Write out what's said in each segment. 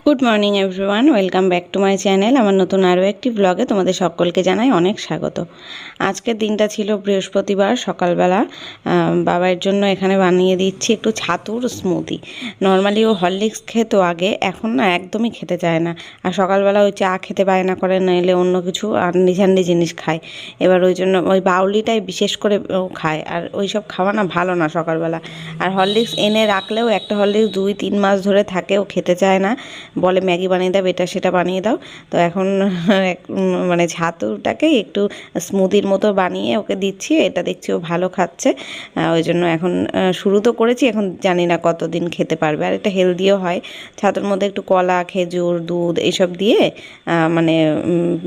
Good morning everyone, welcome back to my channel. আমার নতুন আরও একটি ব্লগে তোমাদের সকলকে জানাই অনেক স্বাগত। আজকের দিনটা ছিল বৃহস্পতিবার। সকালবেলা বাবার জন্য এখানে বানিয়ে দিচ্ছি একটু ছাতুর স্মুদি। নর্মালি ও হরলিক্স খেতো আগে, এখন না একদমই খেতে চায় না। আর সকালবেলা ওই চা খেতে বায়না করে, নইলে অন্য কিছু আর নিঝান্ডি জিনিস খায়। এবার ওই জন্য ওই বাউলিটাই বিশেষ করে ও খায়, আর ওই সব খাওয়া না ভালো না সকালবেলা। আর হরলিক্স এনে রাখলেও একটা হরলিক্স 2-3 মাস ধরে থাকে, ও খেতে চায় না, বলে ম্যাগি বানিয়ে দাও, এটা সেটা বানিয়ে দাও। তো এখন মানে ছাতুটাকে একটু স্মুদির মতো বানিয়ে ওকে দিচ্ছি, এটা দেখছি ও ভালো খাচ্ছে। ওই জন্য এখন শুরু তো করেছি, এখন জানি না কতদিন খেতে পারবে। আর এটা হেলদিও হয়। ছাতুর মধ্যে একটু কলা, খেজুর, দুধ এইসব দিয়ে মানে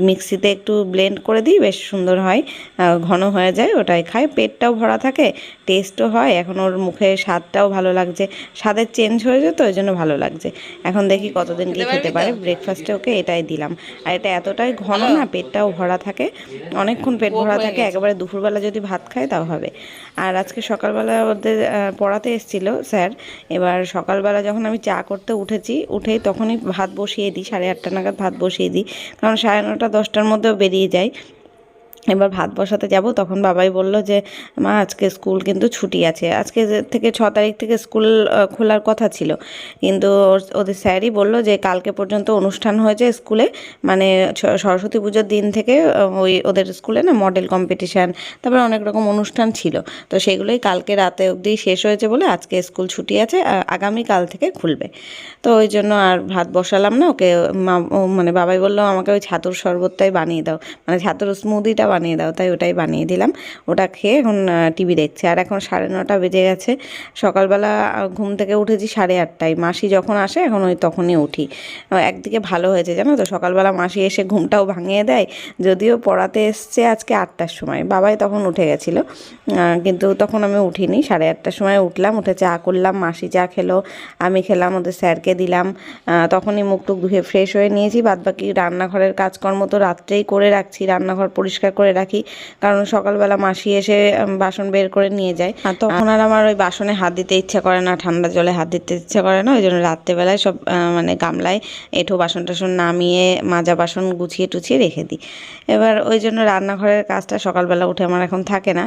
মিক্সিতে একটু ব্লেন্ড করে দিই, বেশ সুন্দর হয়, ঘন হয়ে যায়, ওটাই খায়। পেটটাও ভরা থাকে, টেস্টও হয়। এখন ওর মুখে স্বাদটাও ভালো লাগছে, স্বাদের চেঞ্জ হয়ে যেত, ওই জন্য ভালো লাগছে। এখন দেখি কতদিন কি খেতে পারে। ব্রেকফাস্টে ওকে এটাই দিলাম। আর এটা এতটাই ঘন না, পেটটাও ভরা থাকে, অনেকক্ষণ পেট ভরা থাকে। একেবারে দুপুরবেলা যদি ভাত খায় তাও হবে। আর আজকে সকালবেলা ওদের পড়াতে এসেছিলো স্যার। এবার সকালবেলা যখন আমি চা করতে উঠেই তখনই ভাত বসিয়ে দিই, 8:30 নাগাদ ভাত বসিয়ে দিই, কারণ 9:30-10টার মধ্যেও বেরিয়ে যায়। এবার ভাত বসাতে যাব, তখন বাবাই বলল যে মা আজকে স্কুল কিন্তু ছুটি আছে। আজকে থেকে 6 তারিখ থেকে স্কুল খোলার কথা ছিল, কিন্তু ওদের স্যারই বলল যে কালকে পর্যন্ত অনুষ্ঠান হয়েছে স্কুলে, মানে সরস্বতী পুজোর দিন থেকে ওই ওদের স্কুলে না মডেল কম্পিটিশান, তারপরে অনেক রকম অনুষ্ঠান ছিল, তো সেগুলোই কালকে রাতে অবধি শেষ হয়েছে বলে আজকে স্কুল ছুটি আছে, আগামীকাল থেকে খুলবে। তো ওই জন্য আর ভাত বসালাম না ওকে। মানে বাবাই বললো আমাকে ওই ছাতুর শরবতটাই বানিয়ে দাও, মানে ছাতুর স্মুদিটা বানিয়ে দাও, তাই ওটাই বানিয়ে দিলাম। ওটা খেয়ে এখন টিভি দেখছে। আর এখন 9:30 বেজে গেছে। সকালবেলা ঘুম থেকে উঠেছি 8:30টায়। মাসি যখন আসে এখন ওই তখনই উঠি। একদিকে ভালো হয়েছে জানো তো, সকালবেলা মাসি এসে ঘুমটাও ভাঙিয়ে দেয়। যদিও পড়াতে এসছে আজকে 8টার সময়, বাবাই তখন উঠে গেছিলো, কিন্তু তখন আমি উঠিনি। 8:30টার সময় উঠলাম, উঠে চা করলাম, মাসি চা খেলো, আমি খেলাম, ওদের স্যারকে দিলাম। তখনই মুখ টুক ধুয়ে ফ্রেশ হয়ে নিয়েছি। বাদবাকি রান্নাঘরের কাজকর্ম তো রাত্রেই করে রাখছি, রান্নাঘর পরিষ্কার করে রাখি, কারণ সকালবেলা মাসি এসে বাসন বের করে নিয়ে যায়। আর তখন আর আমার ওই বাসনে হাত দিতে ইচ্ছা করে না, ঠান্ডা জলে হাত দিতে ইচ্ছা করে না, ওই জন্য রাত্রেবেলায় সব মানে গামলায় এঁঠো বাসন টাসন নামিয়ে মাজা বাসন গুছিয়ে টুছিয়ে রেখে দিই। এবার ওই জন্য রান্নাঘরের কাজটা সকালবেলা উঠে আমার এখন থাকে না।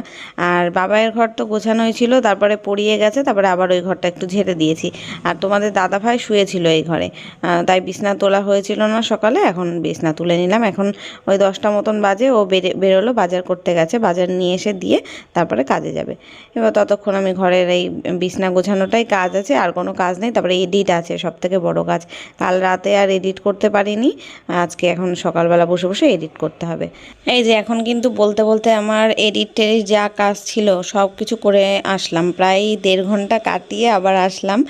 আর বাবাইয়ের ঘর তো গোছানোই ছিল, তারপরে পড়িয়ে গেছে, তারপরে আবার ওই ঘরটা একটু ঝেড়ে দিয়েছি। আর তোমাদের দাদাভাই শুয়েছিল এই ঘরে, তাই বিছনা তোলা হয়েছিল না সকালে, এখন বিছনা তুলে নিলাম। এখন ওই 10টা মতন বাজে, ও বেরোলো, বাজার করতে গেছে, বাজার নিয়ে এসে দিয়ে তারপরে কাজে যাবে। এবার ততক্ষণ আমি ঘরের এই বিছনা গোছানোটাই কাজ আছে, আর কোনো কাজ নেই। তারপরে এডিট আছে, সব থেকে বড় কাজ। কাল রাতে আর এডিট করতে পারিনি, আজকে এখন সকালবেলা বসে বসে এডিট করতে হবে। এই যে এখন কিন্তু বলতে বলতে আমার এডিট টেডিট যা কাজ ছিল সব কিছু করে আসলাম, প্রায় 1.5 ঘন্টা কাটিয়ে আবার আসলাম।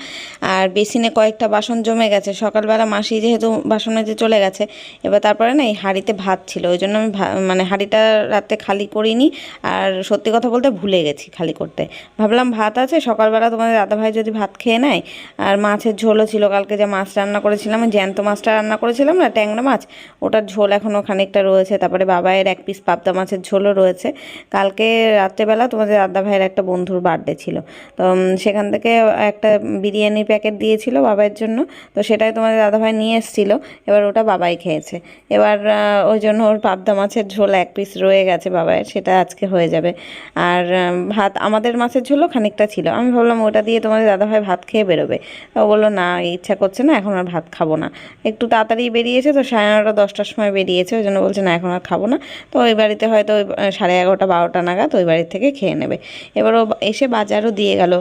আর বেসিনে কয়েকটা বাসন জমে গেছে, সকালবেলা মাসি যেহেতু বাসনে যে চলে গেছে, এবার তারপরে না এই হাঁড়িতে ভাত ছিল, ওই জন্য আমি মানে হাঁড়িটা রাতে খালি করিনি। আর সত্যি কথা বলতে ভুলে গেছি খালি করতে, ভাবলাম ভাত আছে, সকালবেলা তোমাদের দাদাভাই যদি ভাত খেয়ে নেয়। আর মাছের ঝোলও ছিল, কালকে যে মাছ রান্না করেছিলাম, জ্যান্ত মাছটা রান্না করেছিলাম না, ট্যাংরা মাছ, ওটার ঝোল এখনও খানিকটা রয়েছে। তারপরে বাবাইয়ের 1 পিস পাবদা মাছের ঝোলও রয়েছে। কালকে রাত্রেবেলা তোমাদের দাদাভাইয়ের একটা বন্ধুর বার্থডে ছিল, তো সেখান থেকে একটা বিরিয়ানির প্যাকেট দিয়েছিল বাবাইয়ের জন্য, তো সেটাই তোমাদের দাদাভাই নিয়ে এসেছিলো। এবার ওটা বাবাই খেয়েছে। এবার ওই জন্য ওর পাবদা মাছের ঝোল 1 পিস রয়ে গেছে বাবাইয়ের, সেটা আজকে হয়ে যাবে। আর ভাত, আমাদের মাছের ঝোলও খানিকটা ছিল, আমি ভাবলাম ওটা দিয়ে তোমাদের দাদাভাই ভাত খেয়ে বেরোবে। ও বললো না, ইচ্ছা করছে না, এখন আর ভাত খাবো না। একটু তাড়াতাড়ি বেরিয়েছে তো, 9:30-10টার সময় বেরিয়েছে, ওই জন্য বলছে না এখন আর খাবো না। তো ওই বাড়িতে হয়তো ওই 11:30-12টা নাগাদ ওই বাড়ির থেকে খেয়ে নেবে। এবার ও এসে বাজারও দিয়ে গেল।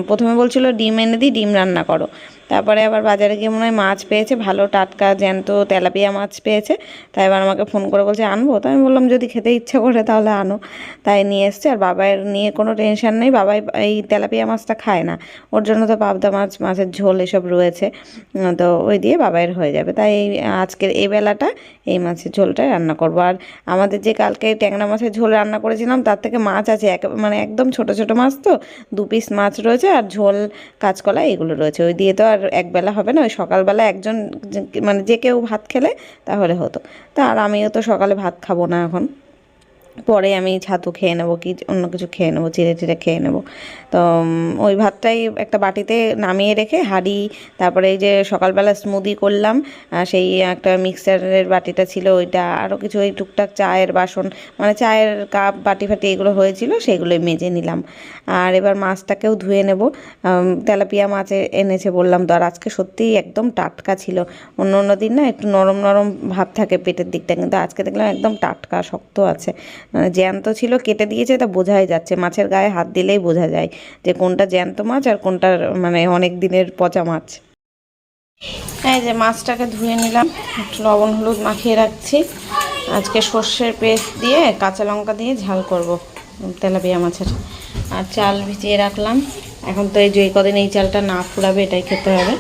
প্রথমে বলছিল ডিম এনে দিই, ডিম রান্না করো। তারপরে আবার বাজারে গিয়ে মনে হয় মাছ পেয়েছে, ভালো টাটকা জ্যান্ত তেলাপিয়া মাছ পেয়েছে, তাই এবার আমাকে ফোন করে বলছে আনবো। তো আমি বললাম যদি খেতে ইচ্ছা করে তাহলে আনো, তাই নিয়ে এসছে। আর বাবাইয়ের নিয়ে কোনো টেনশন নেই, বাবাই এই তেলাপিয়া মাছটা খায় না, ওর জন্য তো পাবদা মাছ, মাছের ঝোল এসব রয়েছে, তো ওই দিয়ে বাবাইয়ের হয়ে যাবে। তাই আজকের এই বেলাটা এই মাছের ঝোলটাই রান্না করবো। আর আমাদের যে কালকে ট্যাংরা মাছের ঝোল রান্না করেছিলাম তার থেকে মাছ আছে, মানে একদম ছোট ছোট মাছ, তো 2 পিস মাছ রয়েছে, আর ঝোল, কাঁচকলা এগুলো রয়েছে। ওই দিয়ে তো আর একবেলা হবে না, ওই সকালবেলা একজন মানে যে কেউ ভাত খেলে তাহলে হতো। তা আর আমিও তো সকালে ভাত খাবো না এখন, পরে আমি ছাতু খেয়ে নেবো কি অন্য কিছু খেয়ে নেবো, চিড়ে টিড়ে খেয়ে নেবো। তো ওই ভাতটাই একটা বাটিতে নামিয়ে রেখে হাঁড়ি, তারপরে এই যে সকালবেলা স্মুদি করলাম, সেই একটা মিক্সারের বাটিটা ছিল ওইটা, আরও কিছু ওই টুকটাক চায়ের বাসন মানে চায়ের কাপ বাটি ফাটি এগুলো হয়েছিল সেগুলোই মেজে নিলাম। আর এবার মাছটাকেও ধুয়ে নেব। তেলাপিয়া মাছ এনেছে বললাম তো, আর আজকে সত্যিই একদম টাটকা ছিল। অন্য অন্য দিন না একটু নরম নরম ভাব থাকে পেটের দিকটা, কিন্তু আজকে দেখলাম একদম টাটকা শক্ত আছে, জ্যান্ত ছিল, কেটে দিয়েছে, তা বোঝাই যাচ্ছে, মাছের গায়ে হাত দিলেই বোঝা যায় যে কোনটা জ্যান্ত মাছ আর কোনটা মানে অনেক দিনের পচা মাছ। এই যে মাছটাকে ধুয়ে নিলাম, একটু লবণ হলুদ মাখিয়ে রাখছি। আজকে সর্ষের পেস্ট দিয়ে কাঁচা লঙ্কা দিয়ে ঝাল করব তেলাপিয়া মাছের। আর চাল ভিজিয়ে রাখলাম, এখন তো এই যে কদিন এই চালটা না ফুরাবে এটাই খেতে হবে।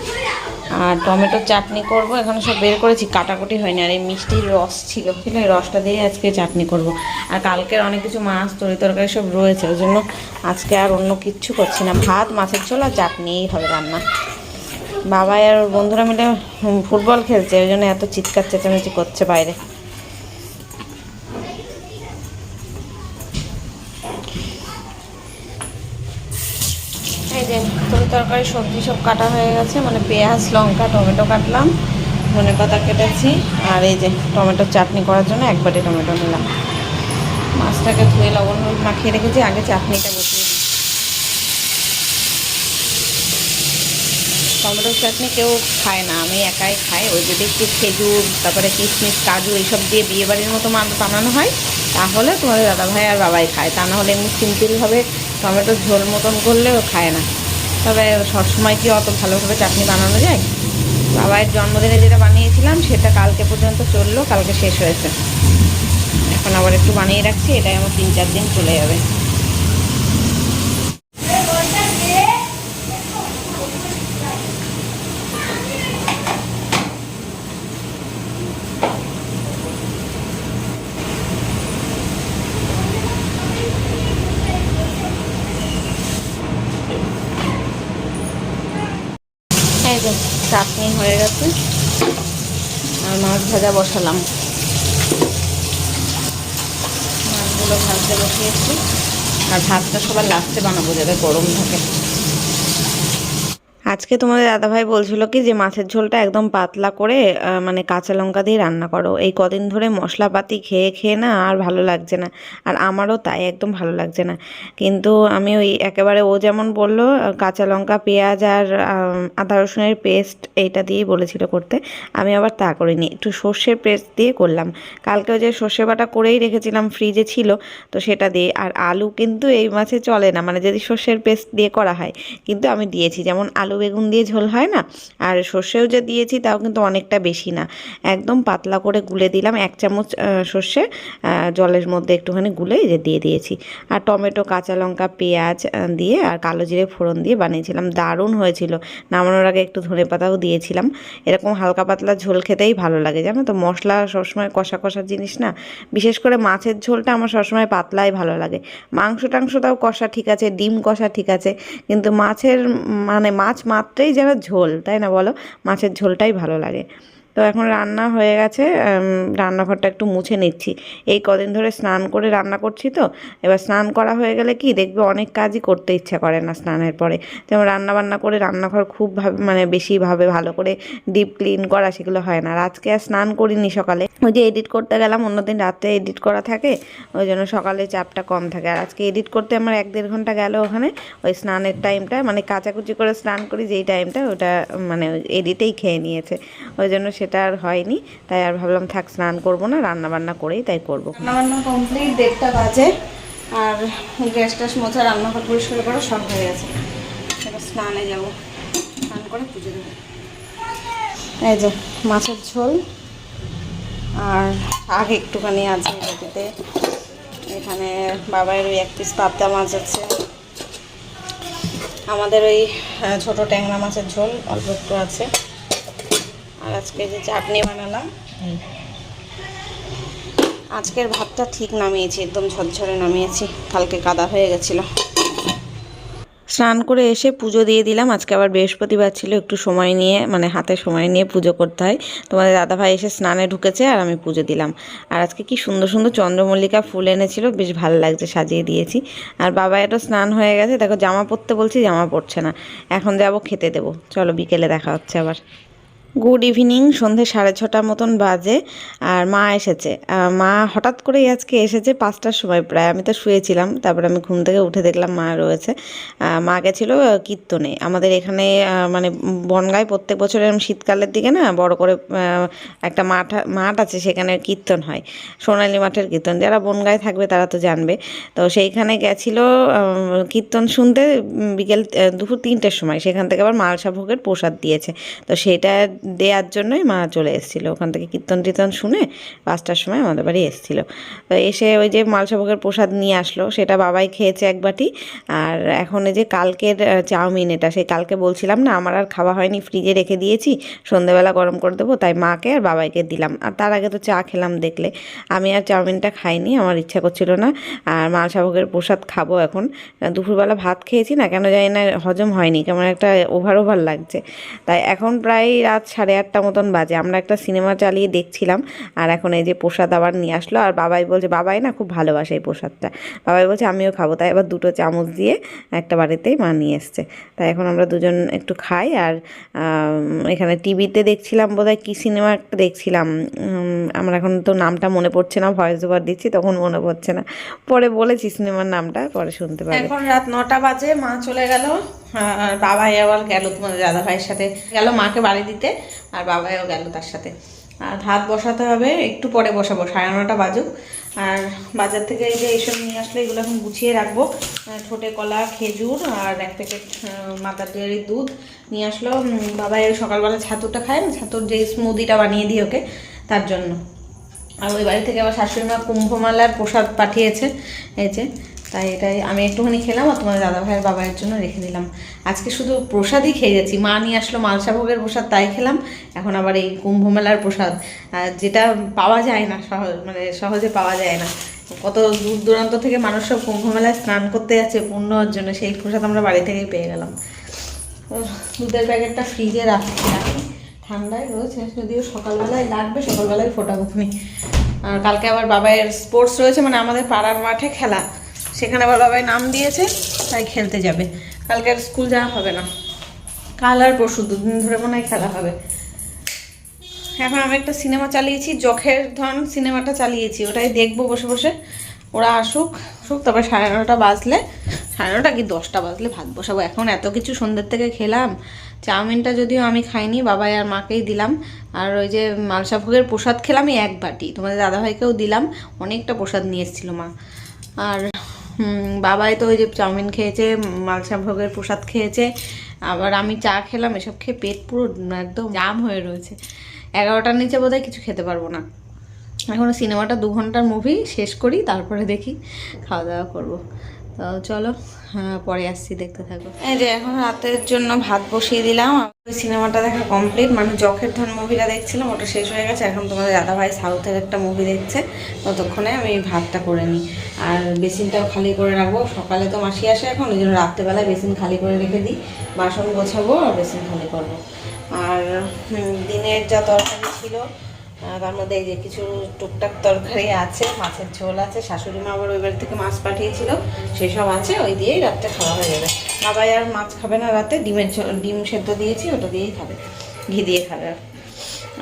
আর টমেটোর চাটনি করব, এখানে সব বের করেছি, কাটাকুটি হয়নি। আর এই মিষ্টির রস ছিল, এই রসটা দিয়ে আজকে চাটনি করব। আর কালকের অনেক কিছু মাছ তরকারি সব রয়েছে, ওই জন্য আজকে আর অন্য কিচ্ছু করছি না, ভাত মাছের ঝোল আর চাটনিই হবে রান্না। বাবা আর ওর বন্ধুরা মিলে ফুটবল খেলছে, ওই জন্য এত চিৎকার চেঁচামেচি করছে বাইরে। এই যে তরকারি সবজি সব কাটা হয়ে গেছে, মানে পেঁয়াজ লঙ্কা টমেটো কাটলাম, ধনেপাতা কেটেছি, আর এই যে টমেটোর চাটনি করার জন্য এক বাটি টমেটো নিলাম। মাছটাকে ধুয়ে লবণ হলুদ মাখিয়ে রেখেছি, আগে চাটনিটা বসিয়ে। টমেটোর চাটনি কেউ খায় না, আমি একাই খাই। ওই যদি একটু খেজুর তারপরে কিশমিশ কাজু এইসব দিয়ে বিয়েবাড়ির মতো বানানো হয় তাহলে তোমাদের দাদাভাই আর বাবাই খায়, তা না হলে এমনি সিম্পলভাবে টমেটোর ঝোল মতন করলেও খায় না। তবে সবসময় কি অত ভালোভাবে চাটনি বানানো যায়? বাবার জন্মদিনে যেটা বানিয়েছিলাম সেটা কালকে পর্যন্ত চললো, কালকে শেষ হয়েছে, এখন আবার একটু বানিয়ে রাখছি, এটাই আমার 3-4 দিন চলে যাবে। এই যে চাটনি হয়ে গেছে, আর মাছ ভাজা বসালাম, মাছগুলো ভাজতে বসিয়েছি। আর ভাতটা সবার লাস্টে বানাবো যাতে গরম থাকে। আজকে তোমাদের দাদাভাই বলছিল কি যে মাছের ঝোলটা একদম পাতলা করে মানে কাঁচা লঙ্কা দিয়ে রান্না করো। এই কদিন ধরে মশলাপাতি খেয়ে খেয়ে না আর ভালো লাগছে না, আর আমারও তাই একদম ভালো লাগছে না। কিন্তু আমি ওই একেবারে ও যেমন বললো কাঁচা লঙ্কা পেঁয়াজ আর আদা রসুনের পেস্ট এইটা দিয়েই বলেছিল করতে, আমি আবার তা করিনি, একটু সর্ষের পেস্ট দিয়ে করলাম। কালকে ওই যে সর্ষে বাটা করেই রেখেছিলাম, ফ্রিজে ছিল, তো সেটা দিয়ে। আর আলু কিন্তু এই মাছে চলে না, মানে যদি সর্ষের পেস্ট দিয়ে করা হয়, কিন্তু আমি দিয়েছি, যেমন আলু বেগুন দিয়ে ঝোল হয় না, আর সর্ষেও যে দিয়েছি তাও কিন্তু অনেকটা বেশি না, একদম পাতলা করে গুলে দিলাম। 1 চামচ সর্ষে জলের মধ্যে একটুখানি গুলে যে দিয়ে দিয়েছি। আর টমেটো কাঁচা লঙ্কা পেঁয়াজ দিয়ে আর কালো জিরে ফোড়ন দিয়ে বানিয়েছিলাম, দারুণ হয়েছিল। নামানোর আগে একটু ধনেপাতাও দিয়েছিলাম। এরকম হালকা পাতলা ঝোল খেতেই ভালো লাগে, জানো তো, মশলা সবসময় কষা কষা জিনিস না, বিশেষ করে মাছের ঝোলটা আমার সবসময় পাতলাই ভালো লাগে। মাংস টাংসটাও কষা ঠিক আছে, ডিম কষা ঠিক আছে, কিন্তু মাছের মানে মাছ মাত্রই যেন ঝোল, তাই না বলো, মাছের ঝোলটাই ভালো লাগে। তো এখন রান্না হয়ে গেছে, রান্নাঘরটা একটু মুছে নিচ্ছি। এই কদিন ধরে স্নান করে রান্না করছি, তো এবার স্নান করা হয়ে গেলে কি দেখবে অনেক কাজই করতে ইচ্ছা করে না স্নানের পরে। যেমন রান্না বান্না করে রান্নাঘর খুব মানে বেশিভাবে ভালো করে ডিপ ক্লিন করা সেগুলো হয় না। আর আজকে আর স্নান করিনি সকালে, ওই যে এডিট করতে গেলাম, অন্যদিন রাতে এডিট করা থাকে, ওই জন্য সকালে চাপটা কম থাকে। আর আজকে এডিট করতে আমার 1-1.5 ঘন্টা গেল ওখানে, ওই স্নানের টাইমটা মানে কাচাকুচি করে স্নান করি যেই টাইমটা, ওটা মানে এডিটেই খেয়ে নিয়েছে, ওই জন্য সেটা আর হয়নি। তাই আর ভাবলাম থাক, স্নান করবো না, রান্না বান্না করেই তাই করবো। রান্নাবান্না কমপ্লিট, 1:30 বাজে, আর গ্যাস ট্যাস মোছা রান্নাঘর পরিষ্কার করা সব হয়ে গেছে। এবার স্নানে যাবো, স্নান করে পুজো দেবো। এই যে মাছের ঝোল আর শাক একটুখানি আছে বাটিতে, এখানে বাবার ওই 1 পিস পাবদা মাছ আছে, আমাদের ওই ছোটো ট্যাংরা মাছের ঝোল অল্প একটু আছে, আর আজকে যে চাটনি বানালাম। আজকের ভাতটা ঠিক নামিয়েছি, একদম ঝরঝরে নামিয়েছি, কালকে কাদা হয়ে গেছিলো। স্নান করে এসে পুজো দিয়ে দিলাম। আজকে আবার বৃহস্পতিবার ছিল, একটু সময় নিয়ে মানে হাতে সময় নিয়ে পুজো করতে হয়। তোমাদের দাদাভাই এসে স্নানে ঢুকেছে আর আমি পুজো দিলাম। আর আজকে কি সুন্দর সুন্দর চন্দ্রমল্লিকা ফুল এনেছিল, বেশ ভালো লাগছে, সাজিয়ে দিয়েছি। আর বাবা এটা স্নান হয়ে গেছে, দেখো জামা পরতে বলছি জামা পরছে না। এখন যাবো খেতে দেবো, চলো বিকেলে দেখা হচ্ছে আবার। গুড ইভিনিং, সন্ধে 6:30 মতন বাজে। আর মা এসেছে, মা হঠাৎ করেই আজকে এসেছে 5টার সময় প্রায়। আমি তো শুয়েছিলাম, তারপরে আমি ঘুম থেকে উঠে দেখলাম মা রয়েছে। মা গেছিলো কীর্তনে। আমাদের এখানে মানে বনগাঁয় প্রত্যেক বছর এরকম শীতকালের দিকে না বড় করে একটা মাঠ আছে, সেখানে কীর্তন হয়, সোনালী মাঠের কীর্তন। যারা বনগাঁয় থাকবে তারা তো জানবে। তো সেইখানে গেছিলো কীর্তন শুনতে বিকেল দুপুর 3টের সময়। সেখান থেকে আবার মালসা ভোগের প্রসাদ দিয়েছে, তো সেটা দেওয়ার জন্যই মা চলে এসেছিলো। ওখান থেকে কীর্তন টীর্তন শুনে 5টার সময় আমাদের বাড়ি এসেছিলো। তো এসে ওই যে মালসাভোগের প্রসাদ নিয়ে আসলো, সেটা বাবাই খেয়েছে এক বাটি। আর এখন এই যে কালকের চাউমিন, এটা সেই কালকে বলছিলাম না আমার আর খাওয়া হয়নি, ফ্রিজে রেখে দিয়েছি, সন্ধেবেলা গরম করে দেবো, তাই মাকে আর বাবাইকে দিলাম। আর তার আগে তো চা খেলাম দেখলে। আমি আর চাউমিনটা খাইনি, আমার ইচ্ছা করছিল না। আর মালসাভোগের প্রসাদ খাবো এখন। দুপুরবেলা ভাত খেয়েছি না, কেন জানি না হজম হয়নি, কেমন একটা ওভার লাগছে। তাই এখন প্রায় রাত 8:30 মতন বাজে। আমরা একটা সিনেমা চালিয়ে দেখছিলাম, আর এখন এই যে প্রসাদ আবার নিয়ে আসলো। আর বাবাই বলছে, বাবাই না খুব ভালোবাসে এই প্রসাদটা, বাবাই বলছে আমিও খাবো। তাই আবার 2টো চামচ দিয়ে একটা বাড়িতেই মা নিয়ে এসছে। তাই এখন আমরা দুজন একটু খাই। আর এখানে টিভিতে দেখছিলাম, বোধহয় কী সিনেমা একটা দেখছিলাম, আমার এখন তো নামটা মনে পড়ছে না, ভয়েস ওভার দিচ্ছি তখন মনে পড়ছে না, পরে বলেছি সিনেমার নামটা, পরে শুনতে পারি। এখন রাত 9টা বাজে, মা চলে গেল। আর বাবাই আবার গেল তোমাদের দাদাভাইয়ের সাথে, গেল মাকে বাড়ি দিতে, আর বাবাইও গেল তার সাথে। আর ভাত বসাতে হবে, একটু পরে বসাবো, 9:30 বাজুক। আর বাজার থেকে এই যে এইসব নিয়ে আসলে এগুলো এখন গুছিয়ে রাখবো। ঠোঁটে কলা, খেজুর আর 1 প্যাকেট মাদার ডেয়ারির দুধ নিয়ে আসলো। বাবাই সকালবেলা ছাতুটা খায় না, ছাতুর যে স্মুদিটা বানিয়ে দিই ওকে, তার জন্য। আর ওই বাড়ি থেকে আবার শাশুড়িমা কুম্ভমালার প্রসাদ পাঠিয়েছে, এই যে, তাই এটাই আমি একটুখানি খেলাম, আর তোমার দাদাভাইয়ের বাবাইয়ের জন্য রেখে দিলাম। আজকে শুধু প্রসাদই খেয়ে যাচ্ছি। মা নিয়ে আসলো মালসাভোগের প্রসাদ, তাই খেলাম। এখন আবার এই কুম্ভমেলার প্রসাদ, যেটা পাওয়া যায় না মানে সহজে পাওয়া যায় না। কত দূর দূরান্ত থেকে মানুষ সব কুম্ভমেলায় স্নান করতে যাচ্ছে পুণ্য অর্জনে, সেই প্রসাদ আমরা বাড়ি থেকেই পেয়ে গেলাম। দুধের প্যাকেটটা ফ্রিজে রাখি, ঠান্ডায় রয়েছে, যদিও সকালবেলায় লাগবে, সকালবেলায় ফোটাবো। আর কালকে আবার বাবাইয়ের স্পোর্টস রয়েছে, মানে আমাদের পাড়ার মাঠে খেলা, সেখানে আবার বাবাই নাম দিয়েছে, তাই খেলতে যাবে। কালকে আর স্কুল যাওয়া হবে না, কাল আর পরশু 2 দিন ধরে মনে হয় খেলা হবে। এখন আমি একটা সিনেমা চালিয়েছি, যখের ধন সিনেমাটা চালিয়েছি, ওটাই দেখবো বসে বসে। ওরা আসুক, তারপর 9:30 বাজলে, 9:30 কি 10টা বাজলে ভাত বসাবো। এখন এত কিছু সন্ধ্যের থেকে খেলাম। চাউমিনটা যদিও আমি খাইনি, বাবাই আর মাকেই দিলাম। আর ওই যে মালসাভোগের প্রসাদ খেলাম 1 বাটি, তোমাদের দাদাভাইকেও দিলাম, অনেকটা প্রসাদ নিয়ে এসেছিলো মা। আর বাবাই তো ওই যে চাউমিন খেয়েছে, মালসাভোগের প্রসাদ খেয়েছে, আবার আমি চা খেলাম। এসব খেয়ে পেট পুরো একদম জাম হয়ে রয়েছে। 11টার নিচে বোধহয় কিছু খেতে পারবো না। এখন সিনেমাটা 2 ঘন্টার মুভি, শেষ করি, তারপরে দেখি খাওয়া দাওয়া করবো। তো চলো, পরে আসছি, দেখতে থাকো। এই যে এখন রাতের জন্য ভাত বসিয়ে দিলাম। ওই সিনেমাটা দেখা কমপ্লিট, মানে যখের ধন মুভিটা দেখছিলাম, ওটা শেষ হয়ে গেছে। এখন তোমাদের দাদাভাই সাউথের একটা মুভি দেখছে, ততক্ষণে আমি ভাতটা করে নিই। আর বেসিনটাও খালি করে রাখবো, সকালে তো মাসি আসে এখন, ওই জন্য রাত্রেবেলায় বেসিন খালি করে রেখে দিই, বাসন গোছাবো আর বেসিন খালি করবো। আর দিনের যা তরকারি ছিল তার মধ্যে এই যে কিছু টুকটাক তরকারি আছে, মাছের ঝোল আছে, শাশুড়ি মা আবার ওই বাড়ি থেকে মাছ পাঠিয়েছিল, সেসব আছে, ওই দিয়েই রাত্রে খাওয়া হয়ে যাবে। বাবাই আর মাছ খাবে না রাতে, ডিম সেদ্ধ দিয়েছি, ওটা দিয়েই খাবে, ঘি দিয়ে খাবে।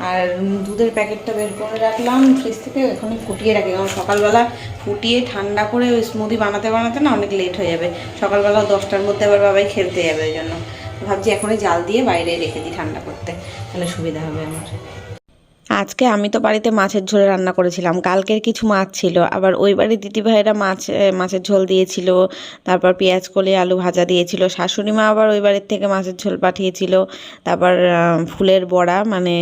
আর দুধের প্যাকেটটা বের করে রাখলাম ফ্রিজ থেকে, এখানে ফুটিয়ে রাখি, কারণ সকালবেলা ফুটিয়ে ঠান্ডা করে ওই স্মুদি বানাতে না অনেক লেট হয়ে যাবে। সকালবেলা 10টার মধ্যে আবার বাবাই খেলতে যাবে, ওই জন্য ভাবছি এখনই জাল দিয়ে বাইরে রেখে দিই ঠান্ডা করতে, তাহলে সুবিধা হবে আমার। আজকে আমি তো বাড়িতে মাছের ঝোল রান্না করেছিলাম, কালকের কিছু মাছ ছিল, আবার ওই বাড়ির দিদিভাইরা মাছের ঝোল দিয়েছিল, তারপর পেঁয়াজ কলি আলু ভাজা দিয়েছিল। শাশুড়ি মা আবার ওই বাড়ির থেকে মাছের ঝোল পাঠিয়েছিল, তারপর ফুলের বড়া, মানে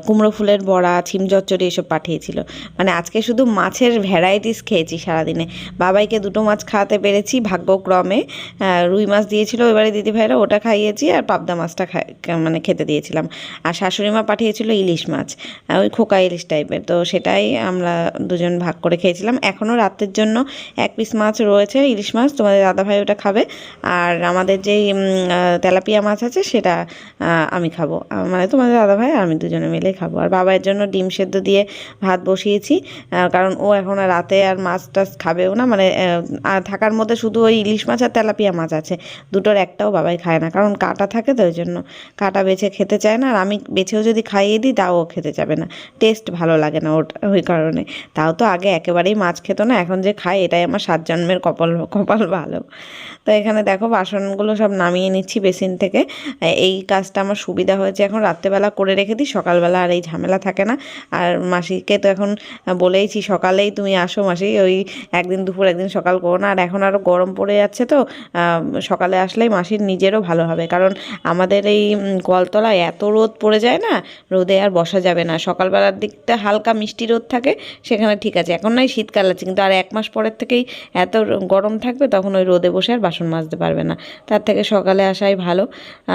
কুমড়ো ফুলের বড়া, ছিম চচ্চড়ি এসব পাঠিয়েছিল। মানে আজকে শুধু মাছের ভ্যারাইটিস খেয়েছি সারাদিনে। বাবাইকে 2টো মাছ খাওয়াতে পেরেছি ভাগ্যক্রমে। রুই মাছ দিয়েছিল ওই বাড়ির দিদিভাইরা, ওটা খাইয়েছি, আর পাবদা মাছটা মানে খেতে দিয়েছিলাম। আর শাশুড়ি মা পাঠিয়েছিল ইলিশ মাছ। মাছ, ওই খোকা ইলিশ টাইপের। তো সেটাই আমরা দুজন ভাগ করে খেয়েছিলাম। এখনও রাতের জন্য 1 পিস মাছ রয়েছে, ইলিশ মাছ, তোমাদের দাদাভাই ওটা খাবে। আর আমাদের যেই তেলাপিয়া মাছ আছে সেটা আমি খাবো, মানে তোমাদের দাদাভাই আর আমি দুজনে মিলেই খাবো। আর বাবার জন্য ডিম সেদ্ধ দিয়ে ভাত বসিয়েছি, কারণ ও এখন আর রাতে আর মাছ টাছ খাবেও না, মানে থাকার মধ্যে শুধু ওই ইলিশ মাছ আর তেলাপিয়া মাছ আছে, দুটোর একটাও বাবাই খায় না, কারণ কাঁটা থাকে তো ওই জন্য কাঁটা বেছে খেতে চায় না। আর আমি বেছেও যদি খাইয়ে দিই তাও ও খেতে যাবে না, টেস্ট ভালো লাগে না ওটা, ওই কারণে। তাও তো আগে একেবারেই মাছ খেতো না, এখন যে খায় এটাই আমার 7 জন্মের কপাল কপাল ভালো। তো এখানে দেখো বাসনগুলো সব নামিয়ে নিচ্ছি বেসিন থেকে। এই কাজটা আমার সুবিধা হয়েছে, এখন রাত্রেবেলা করে রেখে দিই, সকালবেলা আর এই ঝামেলা থাকে না। আর মাসিকে তো এখন বলেইছি সকালেই তুমি আসো মাসি, ওই একদিন দুপুর একদিন সকাল করো না। আর এখন আরও গরম পড়ে যাচ্ছে, তো সকালে আসলেই মাসির নিজেরও ভালো হবে, কারণ আমাদের এই কলতলায় এত রোদ পড়ে যায় না, রোদে আর বসা যাবে না। সকালবেলার দিকটা হালকা মিষ্টি রোদ থাকে, সেখানে ঠিক আছে, এখন নয় শীতকাল আছে, কিন্তু আর 1 মাস পরের থেকেই এত গরম থাকবে, তখন ওই রোদে বসে আর বাসন মাজতে পারবে না। তার থেকে সকালে আসাই ভালো।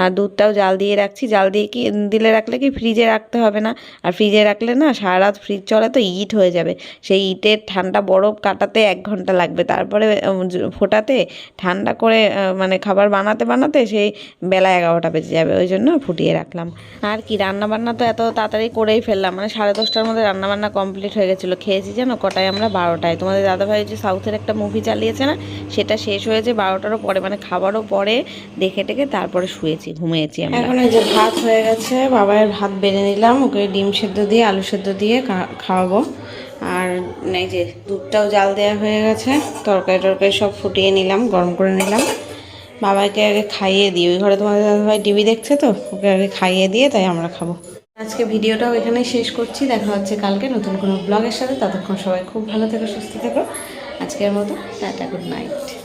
আর দুধটাও জাল দিয়ে রাখছি, জাল দিয়ে কি দিলে রাখলে কি ফ্রিজে রাখতে হবে না, আর ফ্রিজে রাখলে না সারা রাত ফ্রিজ চলে তো ইট হয়ে যাবে, সেই ইটের ঠান্ডা বরফ কাটাতে 1 ঘন্টা লাগবে, তারপরে ফোটাতে ঠান্ডা করে মানে খাবার বানাতে বানাতে সেই বেলা 11টা বেজে যাবে, ওই জন্য ফুটিয়ে রাখলাম। আর কি রান্নাবান্না তো এত তাড়াতাড়ি করেই ফেললাম, মানে 10:30টার মধ্যে রান্নাবান্না কমপ্লিট হয়ে গেছিলো। খেয়েছি যেন কটায় আমরা 12টায়। তোমাদের দাদাভাই যে সাউথের একটা মুভি চালিয়েছে না, সেটা শেষ হয়েছে 12টারও পরে, মানে খাবারও পরে দেখে টেকে তারপরে শুয়েছি, ঘুমিয়েছি আমরা। এখন এই যে ভাত হয়ে গেছে, বাবার ভাত বেড়ে নিলাম, ওকে ডিম সেদ্ধ দিয়ে আলু সেদ্ধ দিয়ে খাওয়াবো। আর এই যে দুধটাও জাল দেওয়া হয়ে গেছে, তরকারি টরকারি সব ফুটিয়ে নিলাম, গরম করে নিলাম। বাবাকে আগে খাইয়ে দিই, ওই ঘরে তোমাদের দাদাভাই টিভি দেখছে, তো ওকে আগে খাইয়ে দিয়ে তাই আমরা খাবো। আজকে ভিডিওটাও এখানে শেষ করছি, দেখা হচ্ছে কালকে নতুন কোনো ব্লগের সাথে। ততক্ষণ সবাই খুব ভালো থেকো, সুস্থ থেকো। আজকের মতো টাটা, গুড নাইট।